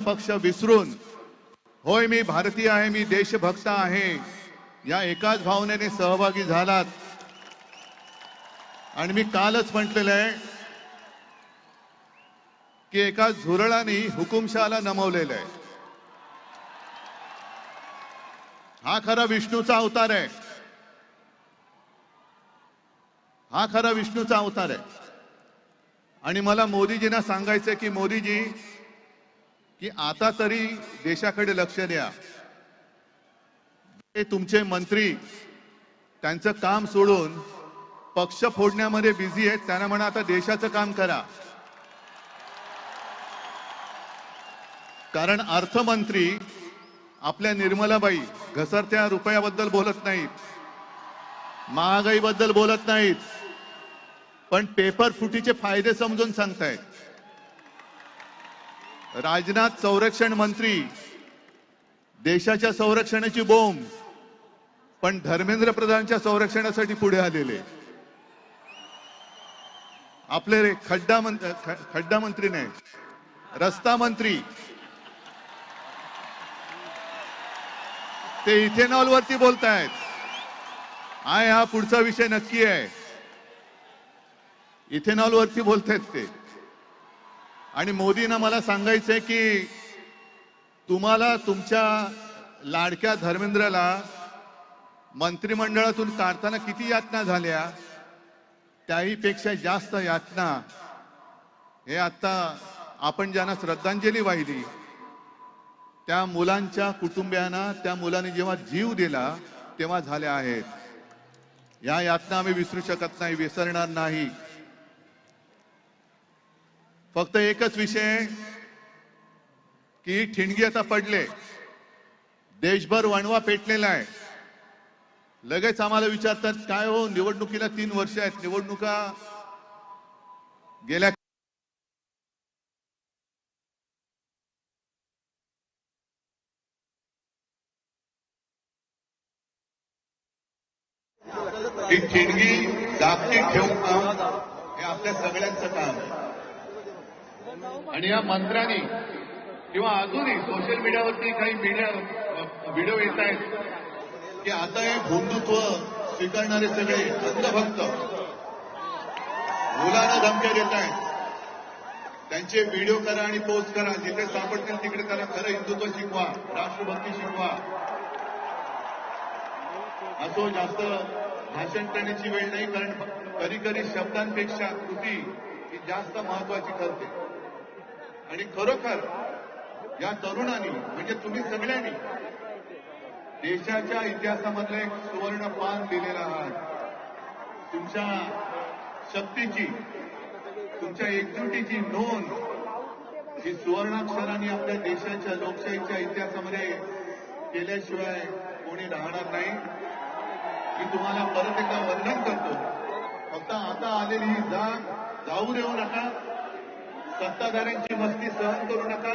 पक्ष विसरून होय मी भारतीय आहे, मी देशभक्त आहे या एकाच भावनेने सहभागी झालात। आणि मी कालच म्हटलेलं आहे की एका झुरळाने हुकुमशहाला नमवलेलं आहे। हा खरा विष्णूचा अवतार आहे, हा खरा विष्णूचा अवतार आहे। आणि मला मोदीजींना सांगायचंय की मोदीजी की आता तरी देशाकडे लक्ष द्या। हे तुमचे मंत्री त्यांचं काम सोडून पक्ष फोडण्यामध्ये बिझी आहेत, त्यांना म्हणा आता देशाचं काम करा। कारण अर्थमंत्री आपल्या निर्मलाबाई घसरत्या रुपयाबद्दल बोलत नाहीत, महागाईबद्दल बोलत नाहीत, पण पेपर फुटीचे फायदे समजून सांगतायत। राजनाथ संरक्षण मंत्री देशाच्या संरक्षणाची बोंब, पण धर्मेंद्र प्रधानच्या संरक्षणासाठी पुढे आलेले। आपले खड्डा मंत्री नाही, रस्ता मंत्री ते इथेनॉल वरती बोलतायत। हा पुढचा विषय नक्की आहे, इथेनॉल वरती बोलतायत ते। आणि मोदींना मला सांगायचंय की तुम्हाला तुमच्या लाडक्या धर्मेंद्रला मंत्रिमंडळातून काढताना किती यातना झाल्या, त्याही पेक्षा जास्त यातना हे आता आपण ज्यांना श्रद्धांजली वाहिली त्या मुलांच्या कुटुंबियांना, त्या मुलांनी जेव्हा जीव दिला तेव्हा झाल्या आहेत। या यातना आम्ही विसरू शकत नाही, विसरणार नाही। फक्त एकच विषय की ठिणगी आता पडले, देशभर वणवा पेटलेला आहे। लगेच आम्हाला विचारतात काय हो निवडणुकीला 3 वर्ष आहेत, निवडणुका गेल्या ही ठिणगी जागतिक ठेवून काम हे आपल्या सगळ्यांचं काम आहे। आणि या मंत्र्यांनी किंवा अजूनही सोशल मीडियावरती काही व्हिडिओ येत आहेत की आता हे हिंदुत्व स्वीकारणारे सगळे अंधभक्त मुलांना धमक्या देत आहेत। त्यांचे व्हिडिओ करा आणि पोस्ट करा, जिथे सापडतील तिकडे त्याला खरं हिंदुत्व शिकवा, राष्ट्रभक्ती शिकवा। असो जास्त भाषण करण्याची वेळ नाही, कारण कधी कधी शब्दांपेक्षा कृती ही जास्त महत्वाची ठरते। आणि खरोखर या तरुणांनी म्हणजे तुम्ही सगळ्यांनी देशाच्या इतिहासामधलं एक सुवर्ण पान दिलेलं आहात। तुमच्या शक्तीची, तुमच्या एकजुटीची नोंद ही सुवर्णाक्षरांनी आपल्या देशाच्या लोकशाहीच्या इतिहासामध्ये केल्याशिवाय कोणी राहणार नाही। मी तुम्हाला परत एकदा वंदन करतो। फक्त आता आलेली ही जाग जाऊ देऊ नका, सत्ताधाऱ्यांची मस्ती सहन करू नका।